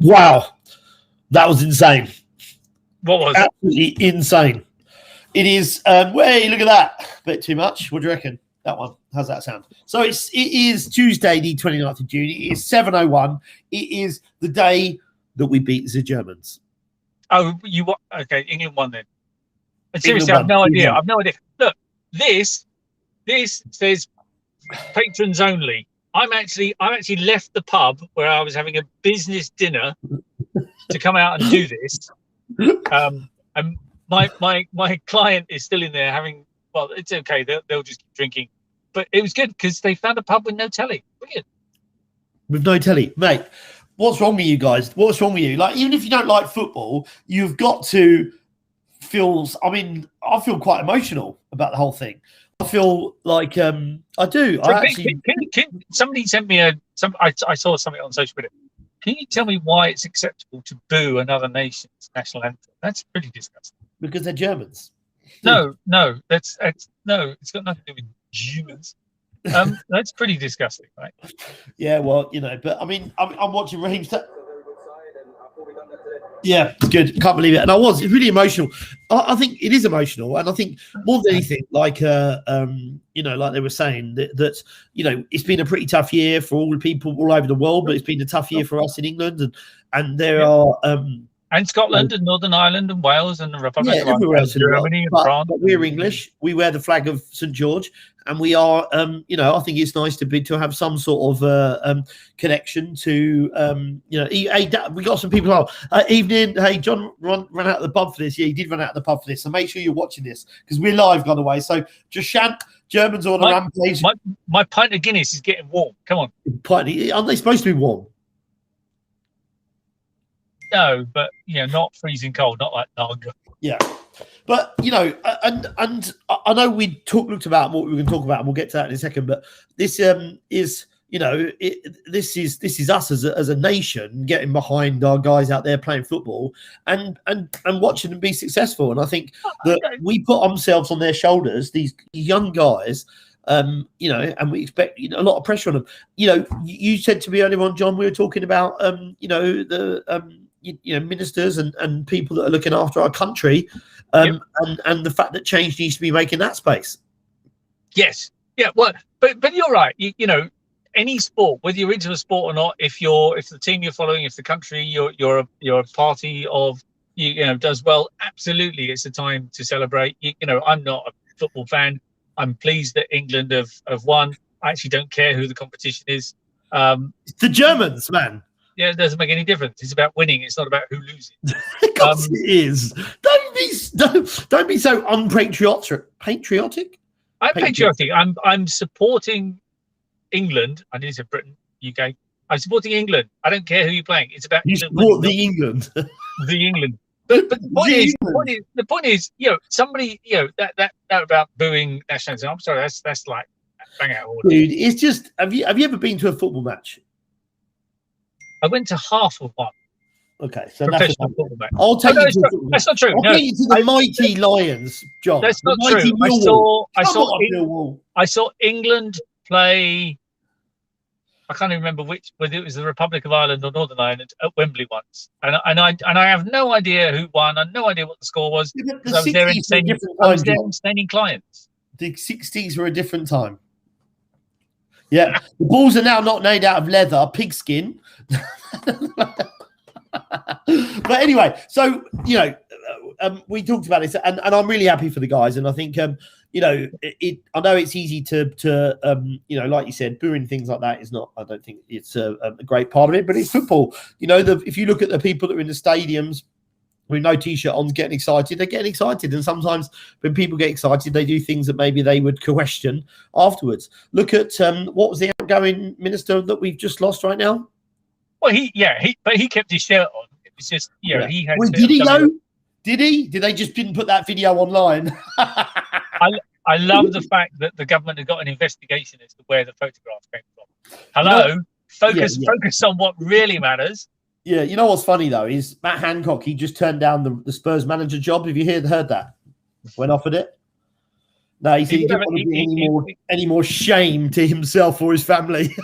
Wow, that was insane. What was absolutely insane? It is. Wait, look at that. Bit too much. What do you reckon? That one. How's that sound? So it is Tuesday, the 29th of June. It is 7:01. It is the day that we beat the Germans. Oh, you what? Okay, England won then. And seriously, I've no idea. I've no idea. Look, this says patrons only. I actually left the pub where I was having a business dinner to come out and do this. And my client is still in there having. Well, it's okay. They'll just keep drinking. But it was good because they found a pub with no telly. Brilliant. With no telly, mate. What's wrong with you guys? What's wrong with you? Like, even if you don't like football, you've got to feel. I mean, I feel quite emotional about the whole thing. I feel like I do. So can somebody sent me I saw something on social media. Can you tell me why it's acceptable to boo another nation's national anthem? That's pretty disgusting. Because they're Germans. No, it's got nothing to do with Germans. That's pretty disgusting, right? Yeah, well, but I mean, I'm watching Raheem. Yeah, it's good. Can't believe it. And it's really emotional. I think it is emotional, and I think more than anything, like like they were saying that it's been a pretty tough year for all the people all over the world, but it's been a tough year for us in England, and there are and Scotland and Northern Ireland and Wales and the Republic of everywhere else in Germany the world. and France. But we're English. We wear the flag of St. George, and we are. I think it's nice to have some sort of connection to. We got some people. Evening. Hey, John ran out of the pub for this. Yeah, he did run out of the pub for this. So make sure you're watching this because we're live, by the way. So just shant. Germans on a rampage. My pint of Guinness is getting warm. Come on. Aren't they supposed to be warm? No, but not freezing cold, not like lager. Yeah, but and I know we looked about what we were going to talk about, and we'll get to that in a second. But this is this is us as a nation getting behind our guys out there playing football and watching them be successful. And I think that we put ourselves on their shoulders, these young guys. And we expect a lot of pressure on them. You said to me earlier on, John, we were talking about ministers and people that are looking after our country, and the fact that change needs to be making that space. Yes, yeah. Well, but you're right. Any sport, whether you're into a sport or not, if the team you're following, if the country you're a party of, does well, absolutely, it's a time to celebrate. I'm not a football fan. I'm pleased that England have won. I actually don't care who the competition is. It's the Germans, man. Yeah, it doesn't make any difference. It's about winning. It's not about who loses. Of course it is. Don't be so unpatriotic. Patriotic? I'm patriotic. I'm supporting England. I need to say Britain, UK. I'm supporting England. I don't care who you're playing. It's about you support the England. The England. But the point is, somebody, that about booing national anthem. I'm sorry, that's like bang out order. Dude, it's just. Have you ever been to a football match? I went to half of one. Okay, so professional football match. I'll take you to that's not true. I'll take you to the mighty Lions, John. That's not true. I saw England play. I can't even remember whether it was the Republic of Ireland or Northern Ireland at Wembley once, and I have no idea who won. I have no idea what the score was. Yeah, I was there entertaining clients. The 60s were a different time. Yeah, the balls are now not made out of leather, pigskin. But anyway, so we talked about this, and I'm really happy for the guys, and I think I know it's easy to like you said, booing things like that is not. I don't think it's a great part of it, but it's football. If you look at the people that are in the stadiums with no t-shirt on, getting excited, they're getting excited, and sometimes when people get excited, they do things that maybe they would question afterwards. Look at what was the outgoing minister that we've just lost right now? Well, he kept his shirt on. It was just, he had. Well, did he though? Did he? Did they just didn't put that video online? I love the fact that the government had got an investigation as to where the photograph came from. Hello, focus on what really matters. Yeah, you know what's funny though is Matt Hancock. He just turned down the Spurs manager job. Have you heard that? When offered it. No, he said he didn't want to bring any more shame to himself or his family.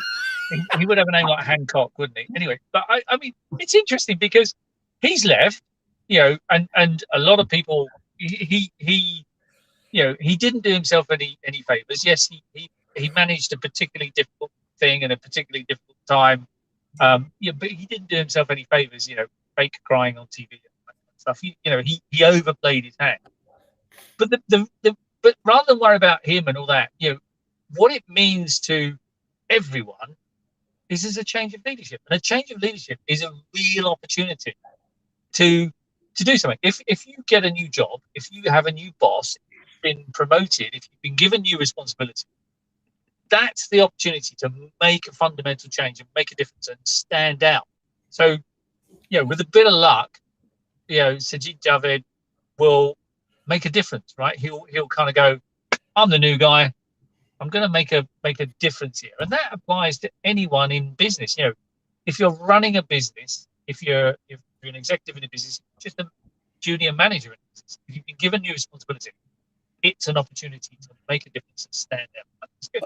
he would have a name like Hancock, wouldn't he? Anyway, but I mean, it's interesting because he's left, and a lot of people, he he didn't do himself any favors. Yes, he managed a particularly difficult thing in a particularly difficult time. But he didn't do himself any favors. Fake crying on TV and that kind of stuff. He overplayed his hand. But but rather than worry about him and all that, what it means to everyone is there's a change of leadership, and a change of leadership is a real opportunity to do something. If you get a new job, if you have a new boss, been promoted, if you've been given new responsibility, that's the opportunity to make a fundamental change and make a difference and stand out. So, with a bit of luck, Sajid Javid will make a difference, right? He'll kind of go, I'm the new guy. I'm going to make a difference here, and that applies to anyone in business. If you're running a business, if you're an executive in a business, just a junior manager in a business, if you've been given new responsibility, it's an opportunity to make a difference and stand out. That's good.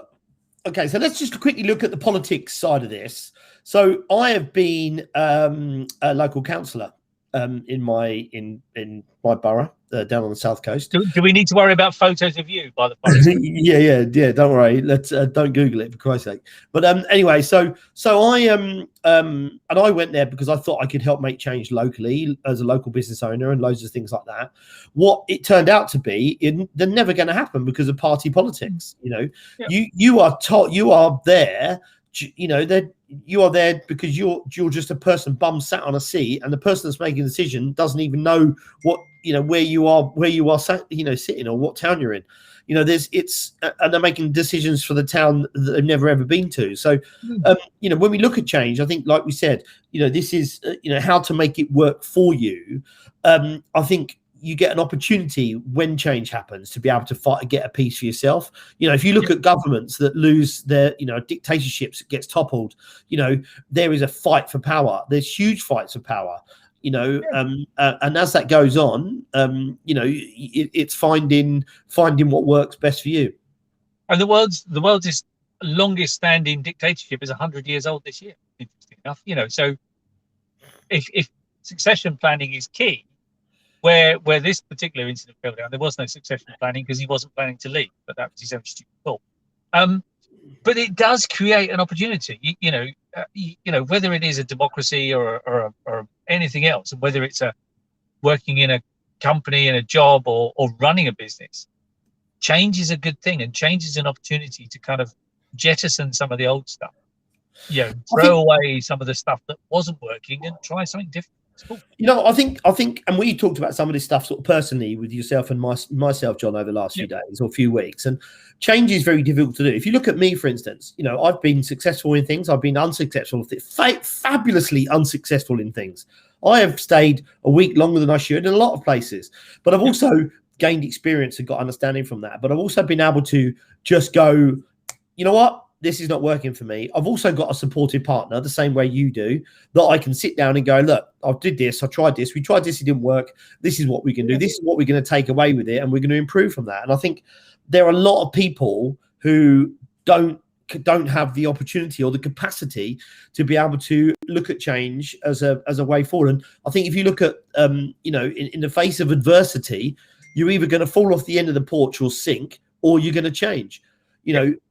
Okay, so let's just quickly look at the politics side of this. So I have been a local councillor in my borough down on the south coast. Do we need to worry about photos of you by the way? yeah. Don't worry. Let's don't Google it for Christ's sake. But anyway, so I and I went there because I thought I could help make change locally as a local business owner and loads of things like that. What it turned out to be, they're never going to happen because of party politics. You are there. You are there because you're just a person bum sat on a seat, and the person that's making the decision doesn't even know what where you are sat, sitting, or what town you're in. And they're making decisions for the town that they've never ever been to. So when we look at change, I think, like we said, this is how to make it work for you. I think you get an opportunity when change happens to be able to fight and get a piece for yourself. If you look at governments that lose their, dictatorships that gets toppled, there is a fight for power. There's huge fights for power, and as that goes on, it's finding what works best for you. And the world's longest standing dictatorship is 100 years old this year, interesting enough. So if succession planning is key, where this particular incident fell down, there was no succession planning because he wasn't planning to leave, but that was his own stupid fault. But it does create an opportunity, whether it is a democracy or anything else, and whether it's working in a company, in a job, or running a business. Change is a good thing, and change is an opportunity to kind of jettison some of the old stuff, throw away some of the stuff that wasn't working and try something different. Cool. I think, and we talked about some of this stuff sort of personally with yourself and myself, John, over the last few days or few weeks. And change is very difficult to do. If you look at me, for instance, I've been successful in things. I've been unsuccessful, fabulously unsuccessful in things. I have stayed a week longer than I should in a lot of places, but I've also gained experience and got understanding from that. But I've also been able to just go, you know what? This is not working for me. I've also got a supportive partner, the same way you do, that I can sit down and go, look, I did this, I tried this, we tried this, it didn't work. This is what we can do. This is what we're going to take away with it, and we're going to improve from that. And I think there are a lot of people who don't have the opportunity or the capacity to be able to look at change as a way forward. And I think if you look at, in the face of adversity, you're either going to fall off the end of the porch or sink, or you're going to change.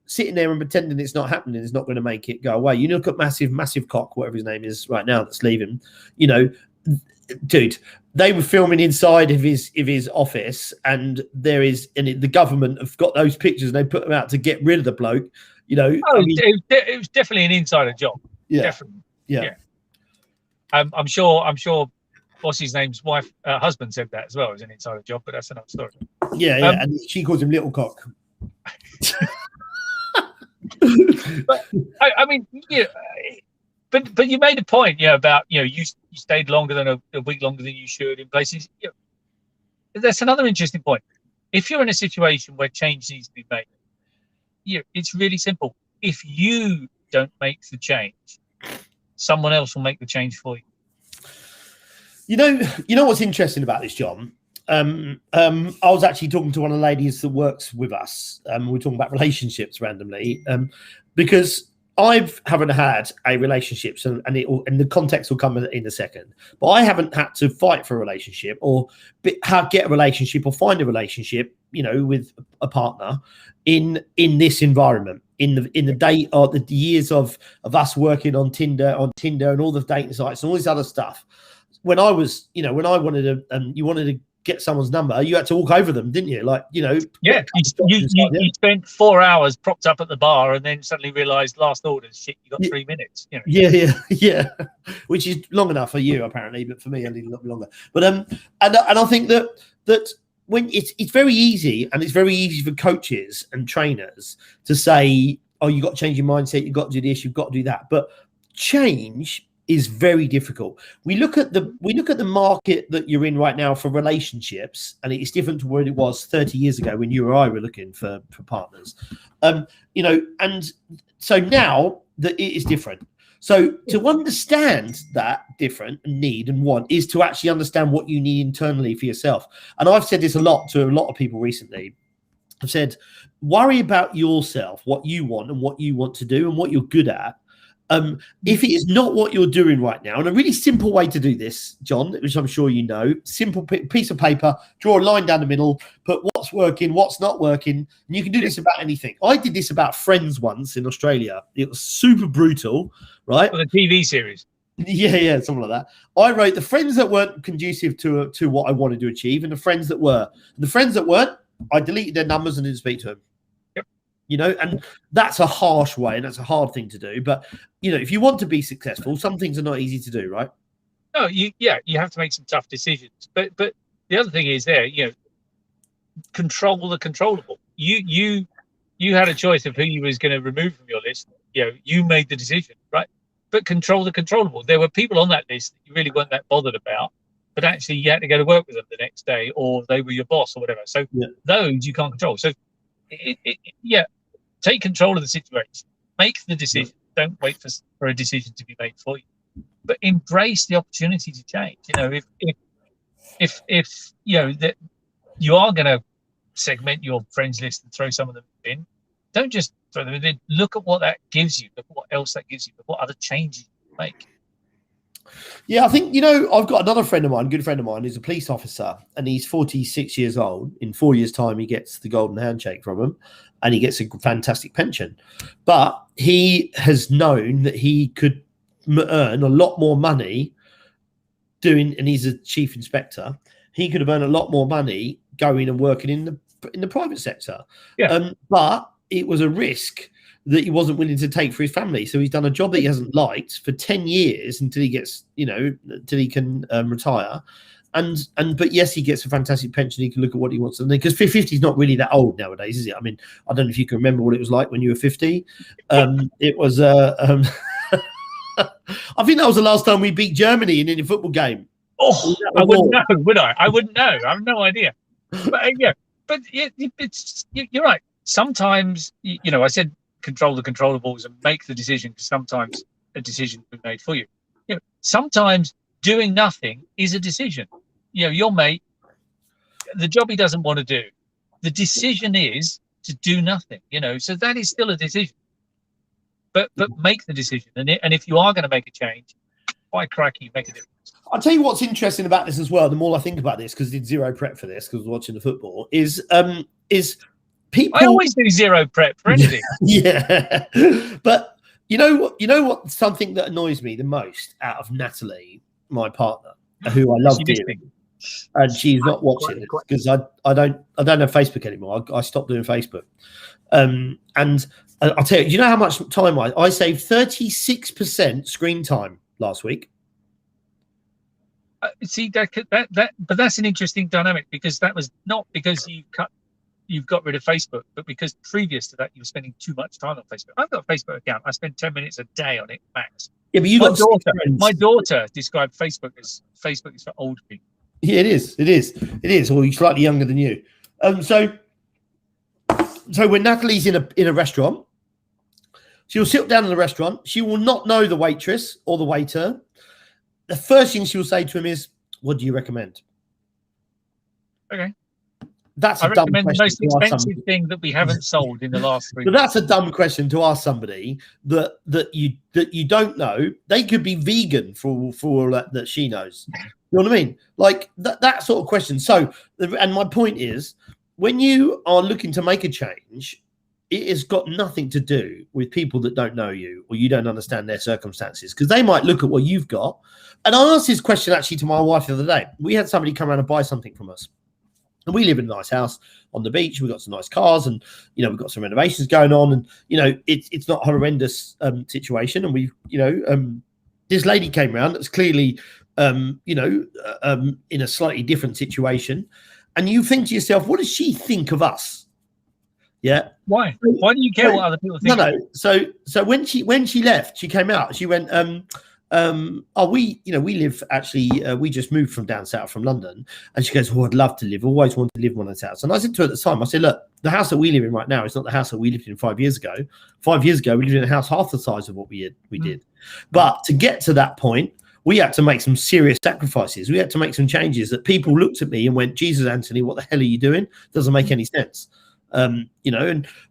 Sitting there and pretending it's not happening is not going to make it go away. You look at massive cock, whatever his name is right now, that's leaving. Dude, they were filming inside of his office, and the government have got those pictures and they put them out to get rid of the bloke. It was definitely an insider job. Yeah, definitely. Yeah. I'm sure. What's his name's wife, husband said that as well. It was an insider job, but that's another story. Yeah, and she calls him Little Cock. But I mean, but you made a point, about you stayed longer than a week longer than you should in places. That's another interesting point. If you're in a situation where change needs to be made, it's really simple. If you don't make the change, someone else will make the change for you. You know what's interesting about this, John? I was actually talking to one of the ladies that works with us. We were talking about relationships randomly, because haven't had a relationship, and the context will come in a second. But I haven't had to fight for a relationship or get a relationship or find a relationship, with a partner in this environment. In the day or the years of us working on Tinder and all the dating sites and all this other stuff. When I was, when I wanted to, you wanted to get someone's number, you had to walk over them, didn't you? Like, Yeah, you spent 4 hours propped up at the bar and then suddenly realised last orders, shit, you got 3 minutes. Yeah, which is long enough for you apparently, but for me, I need a little bit longer. But and I think that when it's very easy, and it's very easy for coaches and trainers to say, oh, you got to change your mindset, you've got to do this, you've got to do that, but change is very difficult. We look at the market that you're in right now for relationships, and it's different to what it was 30 years ago when you or I were looking for partners. And so now that it is different. So to understand that different need and want is to actually understand what you need internally for yourself. And I've said this a lot to a lot of people recently. I've said, worry about yourself, what you want and what you want to do and what you're good at. If it is not what you're doing right now, and a really simple way to do this, John, which I'm sure you know, simple piece of paper, draw a line down the middle, put what's working, what's not working, and you can do this about anything. I did this about Friends once in Australia. It was super brutal, right? For the TV series. Yeah, something like that. I wrote the friends that weren't conducive to what I wanted to achieve, and the friends that were. And the friends that weren't, I deleted their numbers and didn't speak to them. And that's a harsh way, and that's a hard thing to do. But, if you want to be successful, some things are not easy to do, right? No, you have to make some tough decisions. But the other thing is control the controllable. You had a choice of who you was going to remove from your list. You made the decision, right? But control the controllable. There were people on that list that you really weren't that bothered about, but actually you had to go to work with them the next day, or they were your boss or whatever. So those you can't control. So take control of the situation. Make the decision. Don't wait for a decision to be made for you. But embrace the opportunity to change. If that you are going to segment your friends list and throw some of them in, don't just throw them in. Look at what that gives you. Look at what else that gives you. Look what other changes you can make. Yeah, I think, I've got another friend of mine, good friend of mine, who's a police officer, and he's 46 years old. In 4 years' time, he gets the golden handshake from him, and he gets a fantastic pension. But he has known that he could earn a lot more money and he's a chief inspector. He could have earned a lot more money going and working in the private sector. Yeah. But it was a risk that he wasn't willing to take for his family. So he's done a job that he hasn't liked for 10 years until he gets, until he can retire. But yes, he gets a fantastic pension. He can look at what he wants to do, because 50 is not really that old nowadays, is it? I mean, I don't know if you can remember what it was like when you were 50. It was, I think that was the last time we beat Germany in any football game. Oh, I wouldn't know, would I? I wouldn't know. I have no idea. But you're right. Sometimes, I said, control the controllables and make the decision, because sometimes a decision will be made for you. Sometimes doing nothing is a decision. Your mate, the job he doesn't want to do, the decision is to do nothing. So that is still a decision. But make the decision, and if you are going to make a change, by crikey, make a difference. I'll tell you what's interesting about this as well. The more I think about this, because I did zero prep for this, because I was watching the football, is people. I always do zero prep for anything. Yeah, but you know what? Something that annoys me the most out of Natalie, my partner, who I love dearly, and she's not watching it because I don't have Facebook anymore. I stopped doing Facebook, and I'll tell you. Do you know how much time I saved? 36% screen time last week. See that, but that's an interesting dynamic, because that was not because you've got rid of Facebook, but because previous to that you were spending too much time on Facebook. I've got a Facebook account. I spend 10 minutes a day on it max. Yeah, but my daughter described Facebook is for old people. Yeah, it is. Or he's slightly younger than you. So when Natalie's in a restaurant, she'll sit down in the restaurant. She will not know the waitress or the waiter. The first thing she will say to him is, "What do you recommend?" Okay. That's I a dumb recommend the question most to ask expensive somebody. thing that we haven't sold in the last 3 But months. that's a dumb question to ask somebody that you don't know. They could be vegan for all that she knows. You know what I mean? Like that sort of question. So, and my point is, when you are looking to make a change, it has got nothing to do with people that don't know you or you don't understand their circumstances, because they might look at what you've got. And I asked this question actually to my wife the other day. We had somebody come around and buy something from us. And we live in a nice house on the beach. We've got some nice cars, and we've got some renovations going on, and it's not a horrendous situation. And this lady came around that's clearly in a slightly different situation, and you think to yourself, what does she think of us? Yeah. Why do you care what other people think? No. So when she left, she came out. She went, we live actually. We just moved from down south from London, and she goes, I'd love to live. Always wanted to live in one of those houses. And I said to her at the time, I said, look, the house that we live in right now is not the house that we lived in 5 years ago. 5 years ago, we lived in a house half the size of what we did. But to get to that point, we had to make some serious sacrifices. We had to make some changes that people looked at me and went, Jesus, Antony, what the hell are you doing? Doesn't make any sense. And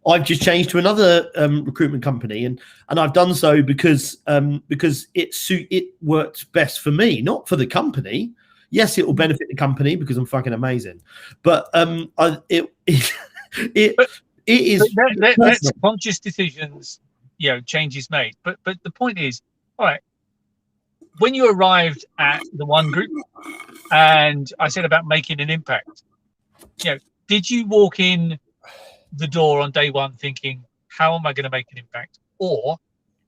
I've just changed to another recruitment company, and I've done so because it worked best for me, not for the company. Yes, it will benefit the company because I'm fucking amazing, but it is that's conscious decisions, changes made. But the point is, all right, when you arrived at the one group, and I said about making an impact, did you walk in the door on day one thinking, how am I going to make an impact? Or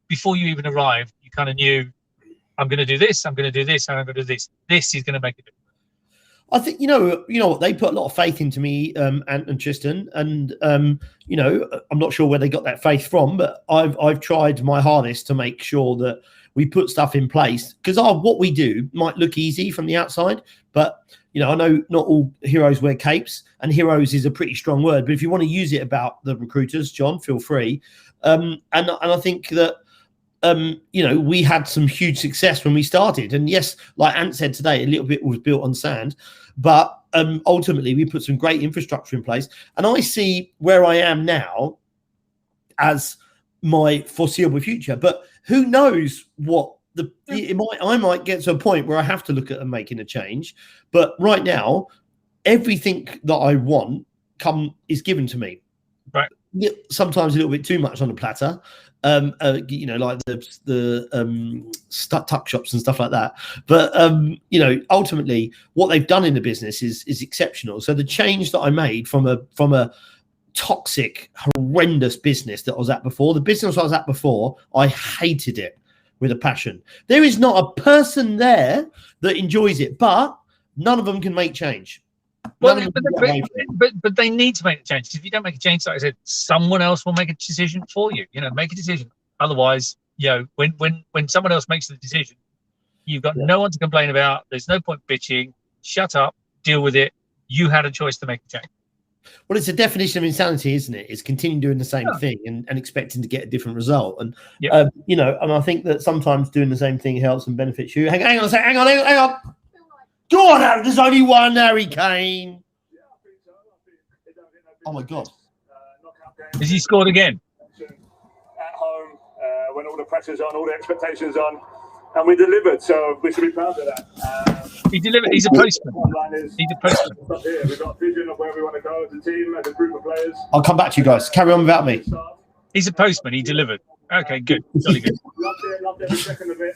before you even arrived, you kind of knew, I'm going to do this, I'm going to do this, and I'm going to do this. This is going to make a difference. I think what, they put a lot of faith into me, and Tristan, and I'm not sure where they got that faith from, but I've tried my hardest to make sure that we put stuff in place, because what we do might look easy from the outside, but I know not all heroes wear capes, and heroes is a pretty strong word, but if you want to use it about the recruiters, John, feel free. And I think that we had some huge success when we started, and yes, like Ant said today, a little bit was built on sand, but ultimately we put some great infrastructure in place, and I see where I am now as my foreseeable future. But who knows what I might get to a point where I have to look at making a change. But right now, everything that I want is given to me. Right. Sometimes a little bit too much on a platter. Like the tuck shops and stuff like that. But ultimately, what they've done in the business is exceptional. So the change that I made from a toxic, horrendous business that I was at before, the business I was at before, I hated it with a passion. There is not a person there that enjoys it, but none of them can make change. But they need to make a change. If you don't make a change, like I said, someone else will make a decision for you. Make a decision. Otherwise, when someone else makes the decision, you've got no one to complain about. There's no point bitching. Shut up. Deal with it. You had a choice to make a change. Well, it's a definition of insanity, isn't it? It's continuing doing the same thing and expecting to get a different result. And and I think that sometimes doing the same thing helps and benefits you. Hang on a second. Hang on. Go on, there's only one, Harry Kane. Oh my God! Has he scored again? At home, when all the pressure's on, all the expectations on, and we delivered. So we should be proud of that. He delivered. He's a postman. He's a postman. We've got a vision of where we want to go as a team, as a group of players. I'll come back to you guys. Carry on without me. He's a postman. He delivered. Okay, good. Really good. Loved every second of it.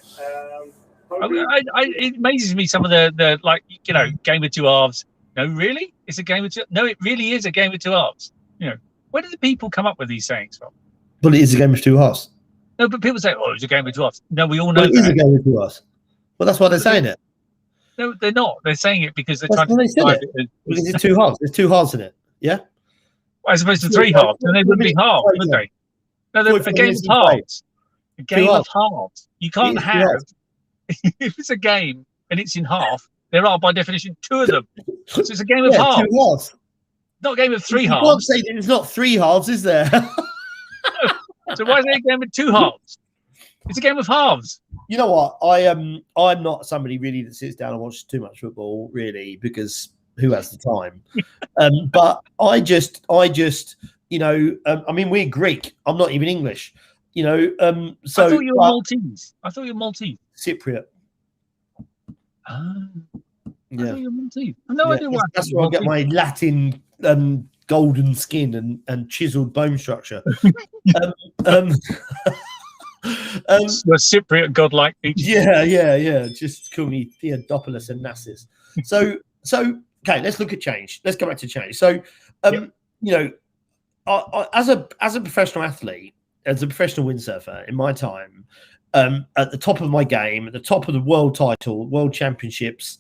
It amazes me some of the game of two halves. No, really? It's a game of two. No, it really is a game of two halves. Where do the people come up with these sayings from? Well, it is a game of two halves. No, but people say, "Oh, it's a game of two halves." No, we all know it is a game of two halves. Well, that's why they're saying it. No, they're not. They're saying it because they're trying to describe it. Because it's two halves. There's two halves in it. Yeah. As opposed to three halves, and they wouldn't be halves, would they? No, they're a game of halves. A game of halves. You can't have. If it's a game and it's in half, there are by definition two of them. So it's a game of halves. Two halves. Not a game of three halves. You can't say there's not three halves, is there? So why is it a game of two halves? It's a game of halves. You know what? I'm not somebody really that sits down and watches too much football, really, because who has the time? But I just, you know, I mean, we're Greek. I'm not even English. You know, so I thought you were Maltese. I thought you were Maltese. Cypriot. Ah, Yeah. I thought you were Maltese. No idea why. That's where I get my Latin golden skin and chiseled bone structure. The Cypriot godlike features. Yeah. Just call me Theodopoulos and Nassus. So okay, let's look at change. Let's go back to change. So you know, I, as a professional athlete, as a professional windsurfer in my time, at the top of my game, at the top of the world title, world championships,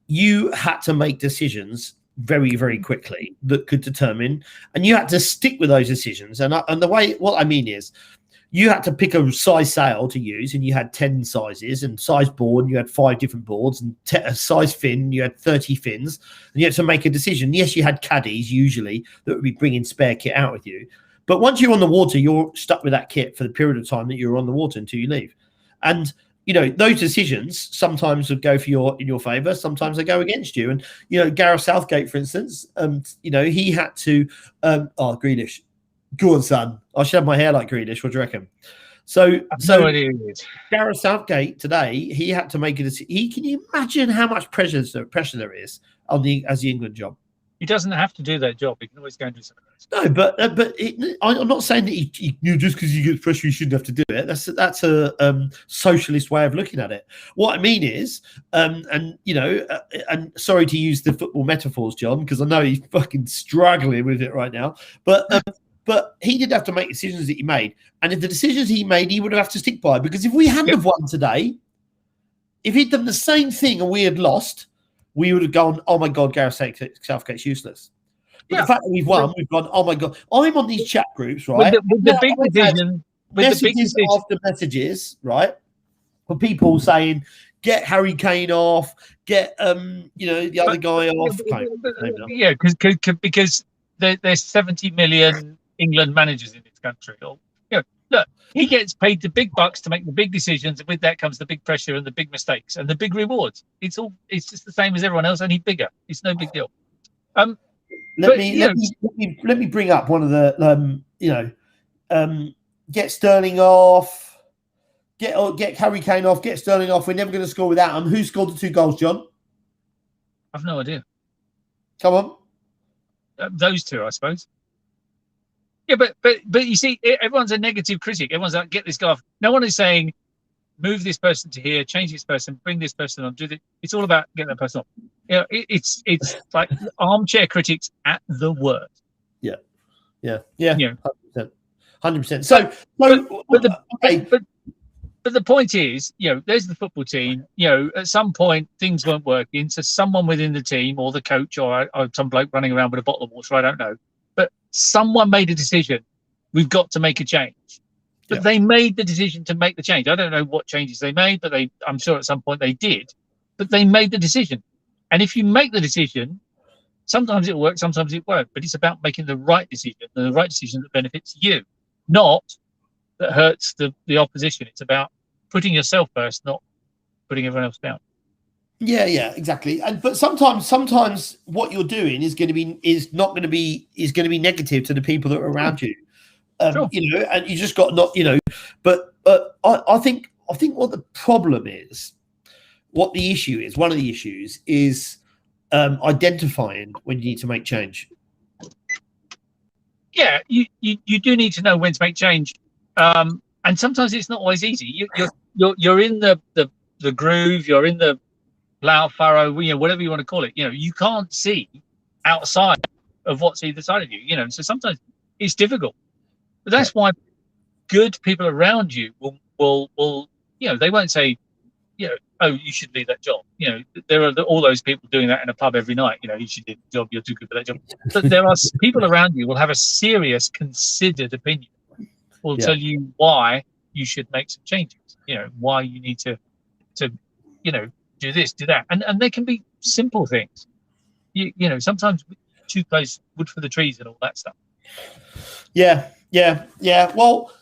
you had to make decisions very, very quickly that could determine, and you had to stick with those decisions. And the way, what I mean is, you had to pick a size sail to use, and you had 10 sizes, and size board, and you had 5 different boards, and a size fin, you had 30 fins, and you had to make a decision. Yes, you had caddies usually that would be bringing spare kit out with you. But once you're on the water, you're stuck with that kit for the period of time that you're on the water until you leave. And, you know, those decisions sometimes would go in your favor. Sometimes they go against you. And, you know, Gareth Southgate, for instance, you know, he had to, Grealish, go on, son. I should have my hair like Grealish. What do you reckon? So no idea who it is. Gareth Southgate today, he had to make a decision. Can you imagine how much pressure there is on as the England job? He doesn't have to do that job. He can always go and do something else. No, but I'm not saying that you just because you get pressure, you shouldn't have to do it. That's a socialist way of looking at it. What I mean is, and you know, and sorry to use the football metaphors, John, because I know he's fucking struggling with it right now. But he did have to make decisions that he made, and if the decisions he made, he would have to stick by. Because if we hadn't have won today, if he'd done the same thing and we had lost, we would have gone, oh my God, Gareth Southgate's useless. But the fact that we've won, we've gone, oh my God. I'm on these chat groups, right? With the big decision, after messages, right? For people saying, get Harry Kane off, get you know, the other guy off. Yeah, because there's 70 million England managers in this country. Or, you know, look, he gets paid the big bucks to make the big decisions, and with that comes the big pressure and the big mistakes and the big rewards. It's just the same as everyone else, only bigger. It's no big deal. Let me bring up one of the get Sterling off, get Harry Kane off, get Sterling off. We're never going to score without him. Who scored the 2 goals, John? I've no idea. Come on. Those 2, I suppose. Yeah, but you see, everyone's a negative critic. Everyone's like, get this guy off. No one is saying, move this person to here, change this person, bring this person on, do this. It's all about getting that person off. You know, it's like armchair critics at the worst. Yeah. You know, 100%. So, but the point is, you know, there's the football team. You know, at some point things weren't working, so someone within the team or the coach or some bloke running around with a bottle of water, I don't know, but someone made a decision. We've got to make a change. But they made the decision to make the change. I don't know what changes they made, but I'm sure at some point they did. But they made the decision. And if you make the decision, sometimes it'll work, sometimes it won't. But it's about making the right decision, and the right decision that benefits you, not that hurts the opposition. It's about putting yourself first, not putting everyone else down. Yeah, exactly. But sometimes what you're doing is going to be negative to the people that are around you. Sure. You know, and you just got not, you know. But I think what the problem is, what the issue is, one of the issues is identifying when you need to make change. Yeah, you do need to know when to make change, and sometimes it's not always easy. You're in the groove, you're in the plough, furrow, you know, whatever you want to call it. You know, you can't see outside of what's either side of you. You know, so sometimes it's difficult. But that's why good people around you will you know, they won't say, you know, oh, you should leave that job. You know, there are all those people doing that in a pub every night. You know, you should leave the job. You're too good for that job. But there are people around you will have a serious, considered opinion. Will tell you why you should make some changes. You know, why you need to you know, do this, do that, and they can be simple things. You know, sometimes too close, wood for the trees, and all that stuff. Yeah. Well,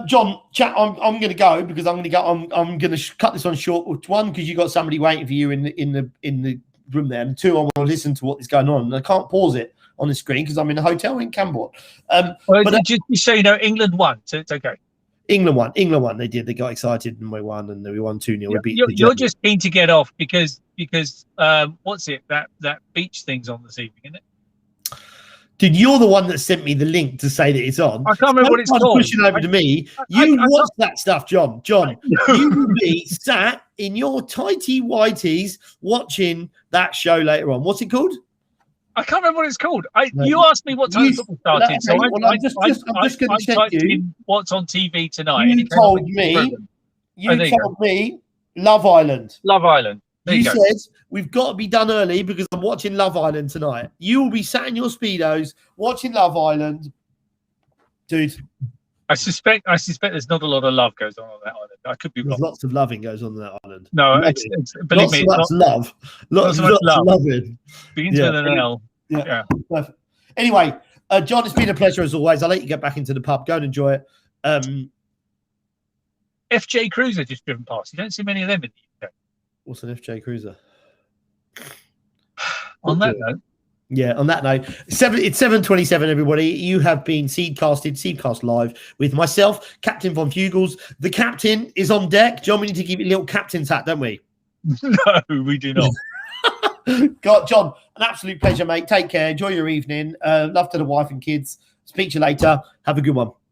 John, chat. I'm going to go because I'm going to cut this on short. One, because you got somebody waiting for you in the room there, and two, I want to listen to what is going on, and I can't pause it on the screen because I'm in a hotel in Cambourne. But just so you know, England won, so it's okay. England won. They did. They got excited and we won, and we won 2-0. You're just keen to get off because what's it that beach thing's on this evening, isn't it? Dude, you're the one that sent me the link to say that it's on. I can't remember what it's called. Pushing over to me. You watch that stuff, John. John, you will be sat in your tighty whities watching that show later on. What's it called? I can't remember what it's called. You asked me what time football started, so I'm just going to check you what's on TV tonight. You told me. Love Island. Love Island. You said we've got to be done early because I'm watching Love Island tonight. You will be sat in your Speedos watching Love Island, dude. I suspect there's not a lot of love goes on that island. I could be wrong. There's lots of loving goes on that island. No, believe me, lots of love. Lots of loving. Begins with an L. Yeah. Perfect. Anyway, John, it's been a pleasure as always. I'll let you get back into the pub. Go and enjoy it. FJ Cruiser just driven past. You don't see many of them in the UK. What's an FJ Cruiser? On that note. Yeah, on that note, it's 7:27, everybody. You have been Seedcast Live with myself, Captain Von Fuggles. The captain is on deck. John, we need to give you a little captain's hat, don't we? No, we do not. God, John, an absolute pleasure, mate. Take care. Enjoy your evening. Love to the wife and kids. Speak to you later. Have a good one.